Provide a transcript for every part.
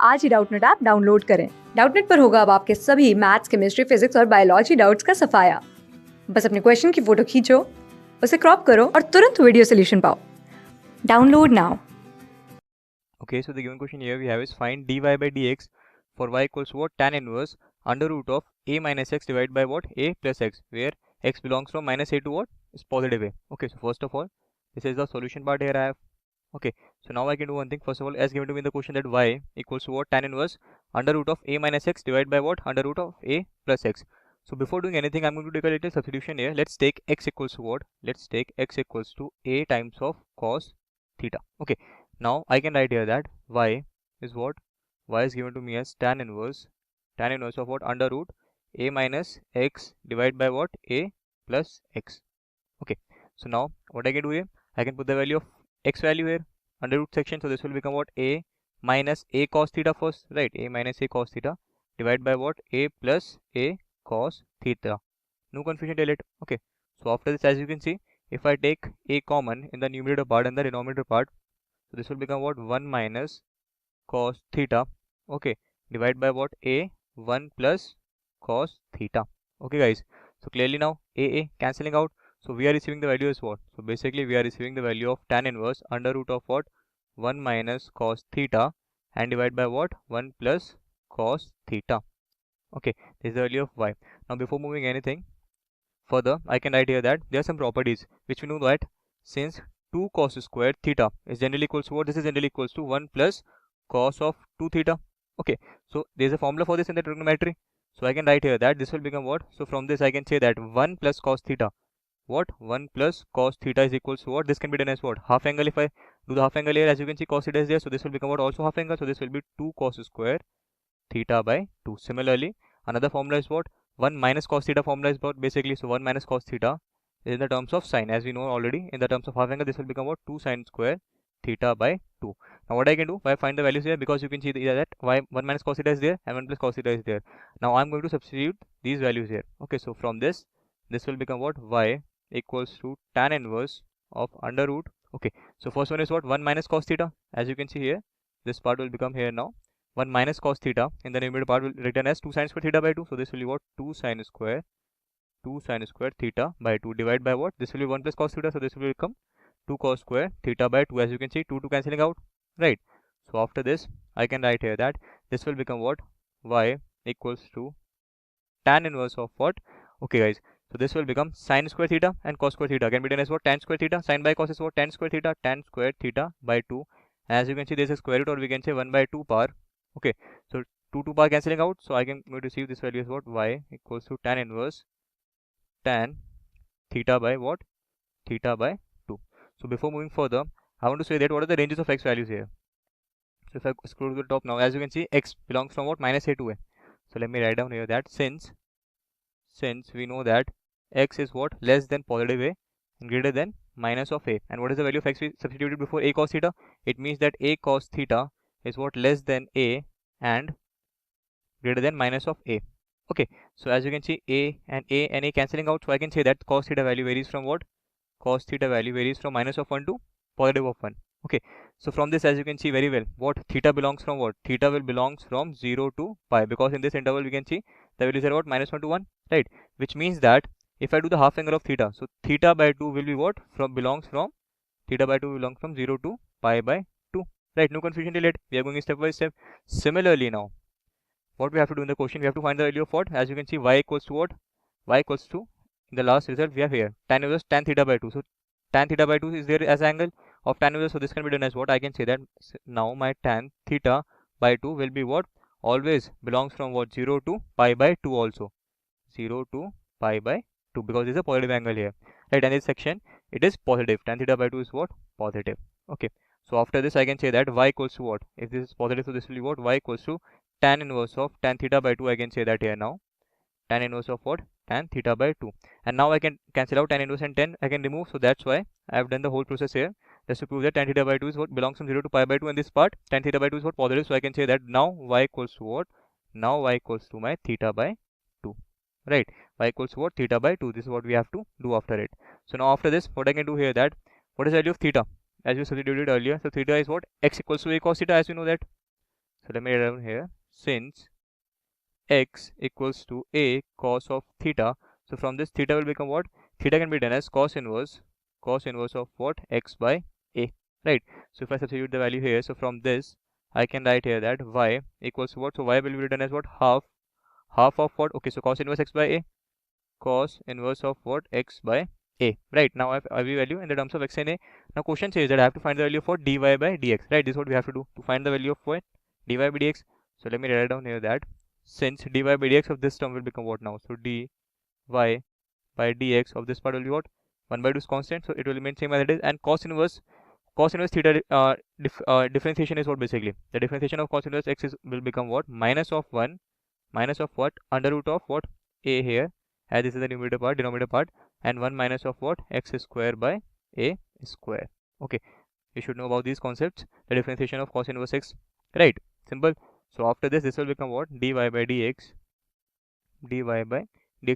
आज ही Doubtnut app download करें। Doubtnut पर होगा अब आपके सभी मैथ्स, केमिस्ट्री, फिजिक्स और बायोलॉजी डाउट्स का सफाया। बस अपने क्वेश्चन की फोटो खींचो, उसे क्रॉप करो और तुरंत वीडियो सोल्यूशन पाओ। Download now. Okay, so the given question here we have is find dy by dx for y equals what? Tan inverse under root of a minus x divided by what? A plus x, where x belongs from minus a to what? Is positive a. Okay, so first of all, this is the solution part here I have. Okay, so now I can do one thing. First of all, as given to me in the question, that y equals to what? Tan inverse under root of a minus x divided by what? Under root of a plus x. So before doing anything, I'm going to take a little substitution here. Let's take x equals to what? Let's take x equals to a times of cos theta. Okay, now I can write here that y is what? Y is given to me as tan inverse of what? Under root a minus x divided by what? A plus x. Okay, so now what I can do here, I can put the value of x value here under root section. So this will become what? A minus a cos theta first, right? A minus a cos theta divided by what? A plus a cos theta. No confusion till it. Okay, so after this, as you can see, if I take a common in the numerator part and the denominator part, so this will become what? 1 minus cos theta, okay, divided by what? A 1 plus cos theta. Okay guys, so clearly now a cancelling out, so we are receiving the value as what? So basically we are receiving the value of tan inverse under root of what? 1 minus cos theta and divided by what? 1 plus cos theta. Okay, this is the value of y. Now before moving anything further, I can write here that there are some properties which we know that since 2 cos squared theta is generally equals to what? This is generally equals to 1 plus cos of 2 theta. Okay, so there is a formula for this in the trigonometry. So I can write here that this will become what? So from this I can say that 1 plus cos theta, what? 1 plus cos theta is equals to what? This can be done as what? Half angle. If I do the half angle here, as you can see, cos theta is there, so this will become what? Also half angle. So this will be 2 cos square theta by 2. Similarly, another formula is what? 1 minus cos theta formula is what? Basically, so 1 minus cos theta is in the terms of sine, as we know already. In the terms of half angle, this will become what? 2 sine square theta by 2. Now what I can do, I find the values here, because you can see that y 1 minus cos theta is there and 1 plus cos theta is there. Now I'm going to substitute these values here. Okay, so from this will become what? Y equals to tan inverse of under root. Okay, so first one is what? 1 minus cos theta. As you can see here, this part will become here now 1 minus cos theta in the numerator part will written as 2 sin square theta by 2. So this will be what? 2 sin square theta by 2 divided by what? This will be 1 plus cos theta. So this will become 2 cos square theta by 2. As you can see, 2 cancelling out, right? So after this, I can write here that this will become what? Y equals to tan inverse of what? Okay guys, so this will become sin square theta and cos square theta can be done as what? Tan square theta. Sin by cos is what? Tan square theta by 2. As you can see, this is square root, or we can say 1 by 2 power. Okay, so 2 power cancelling out, so I can going to receive this value as what? Y equals to tan inverse tan theta by what? Theta by 2. So before moving further, I want to say that what are the ranges of x values here. So if I scroll to the top now, as you can see, x belongs from what? Minus a to a. So let me write down here that since we know that x is what? Less than positive a and greater than minus of a, and what is the value of x we substituted before? A cos theta. It means that a cos theta is what? Less than a and greater than minus of a. Okay, so as you can see, a and a cancelling out, so I can say that cos theta value varies from what? Cos theta value varies from minus of 1 to positive of 1. Okay, so from this, as you can see very well, what? Theta belongs from what? Theta will belongs from 0 to pi, because in this interval we can see the values are what? Minus 1 to 1, right? Which means that if I do the half angle of theta, so theta by 2 will be what? Theta by 2 belongs from 0 to pi by 2, right? No confusion till it. We are going step by step. Similarly now, what we have to do in the question, we have to find the value of what? As you can see, y equals to what? Y equals to, in the last result we have here, tan inverse tan theta by 2. So tan theta by 2 is there as angle of tan inverse, so this can be done as what? I can say that now my tan theta by 2 will be what? Always belongs from what? 0 to pi by 2 also. 0 to pi by 2, because there is a positive angle here, right? And this section, it is positive. Tan theta by 2 is what? Positive. Okay, so after this I can say that y equals to what? If this is positive, so this will be what? Y equals to tan inverse of tan theta by 2. I can say that here now, tan inverse of what? Tan theta by 2. And now I can cancel out tan inverse and tan I can remove, so that's why I have done the whole process here, just to prove that tan theta by 2 is what? Belongs from 0 to pi by 2, and this part tan theta by 2 is what? Positive. So I can say that now y equals to what? Now y equals to my theta by 2, right? Y equals to what? Theta by 2. This is what we have to do after it. So now after this, what I can do here, that what is the value of theta? As we substituted earlier, so theta is what? X equals to a cos theta, as we know that. So let me write down here, since x equals to a cos of theta, so from this theta will become what? Theta can be done as cos inverse of what? X by a, right? So if I substitute the value here, so from this I can write here that y equals to what? So y will be written as what? Half of what? Okay, so cos inverse x by a, cos inverse of what? X by a, right? Now I have every value in the terms of x and a. Now question says that I have to find the value of what? Dy by dx, right? This is what we have to do to find the value of what? Dy by dx. So let me write down here that since dy by dx of this term will become what now? So dy by dx of this part will be what? 1 by 2 is constant, so it will remain same as it is. And cos inverse theta differentiation is what? Basically the differentiation of cos inverse x will become what? Minus of what? Under root of what? A here, as this is the numerator part, denominator part, and 1 minus of what? X square by a square. Okay, you should know about these concepts, the differentiation of cos inverse x, right? Simple. So after this will become what? Dy by dx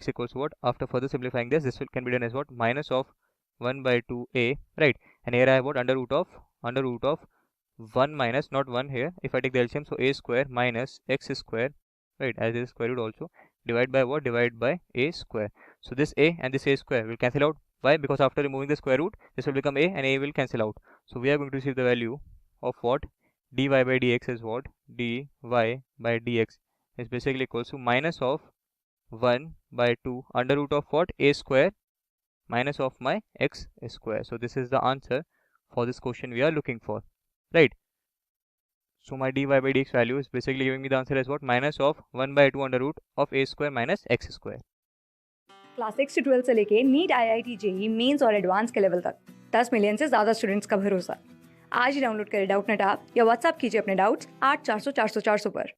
equals what? After further simplifying this can be done as what? Minus of 1 by 2a, right? And here I have what? Under root of 1 minus, not 1 here, if I take the LCM, so a square minus x square, right, as this is square root also, divide by what? Divide by a square. So this a and this a square will cancel out. Why? Because after removing the square root, this will become a and a will cancel out. So we are going to receive the value of what? Dy by dx is what? Dy by dx is basically equals to minus of 1 by 2 under root of what? A square minus of my x square. So this is the answer for this question we are looking for, right? So my dy by dx value is basically giving me the answer as what? Minus of 1 by 2 under root of a square minus x square. Class 6 से 12 से लेके NEET IIT JEE mains और advance के level तक 10 million से ज़्यादा students का भरोसा। आज ही डाउनलोड करें डाउटनट ऐप या व्हाट्सएप कीजिए अपने डाउट्स 8400 400 400 पर।